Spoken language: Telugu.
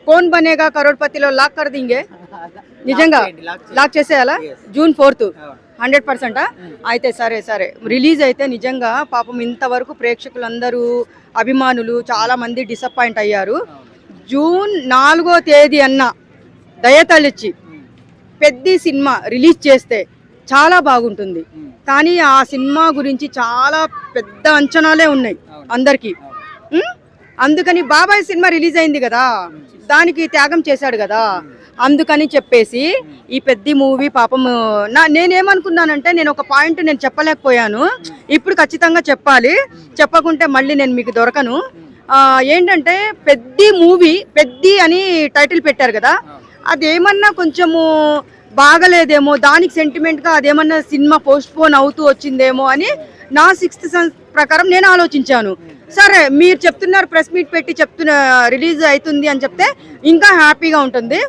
कौन बनेगा करोड़पतिలో లాక్ कर देंगे నిజంగా లాక్ చేసేయాలా జూన్ 4th 100%. అయితే సరే సరే రిలీజ్ అయితే నిజంగా పాపం ఇంతవరకు ప్రేక్షకులందరూ అభిమానులు చాలా మంది డిసప్పాయింట్ అయ్యారు. జూన్ 4వ తేదీ అన్న దయతలిచి పెద్ద సినిమా రిలీజ్ చేస్తే చాలా బాగుంటుంది. కానీ ఆ సినిమా గురించి చాలా పెద్ద అంచనాలే ఉన్నాయి అందరికీ. అందుకని బాబాయ్ సినిమా రిలీజ్ అయింది కదా, దానికి త్యాగం చేశాడు కదా, అందుకని చెప్పేసి ఈ పెద్ద మూవీ పాపం నేనేమనుకున్నానంటే నేను ఒక పాయింట్ నేను చెప్పలేకపోయాను, ఇప్పుడు ఖచ్చితంగా చెప్పాలి, చెప్పకుంటే మళ్ళీ నేను మీకు దొరకను. ఏంటంటే పెద్ద మూవీ పెద్ద అని టైటిల్ పెట్టారు కదా, అదేమన్నా కొంచెము బాగలేదేమో, దానికి సెంటిమెంట్గా అదేమన్నా సినిమా పోస్ట్ పోన్ అవుతూ వచ్చిందేమో అని నా 6th సెన్స్ ప్రకారం నేను ఆలోచించాను. సరే మీరు చెప్తున్నారు, ప్రెస్ మీట్ పెట్టి చెప్తున్న రిలీజ్ అవుతుంది అని చెప్తే ఇంకా హ్యాపీగా ఉంటుంది.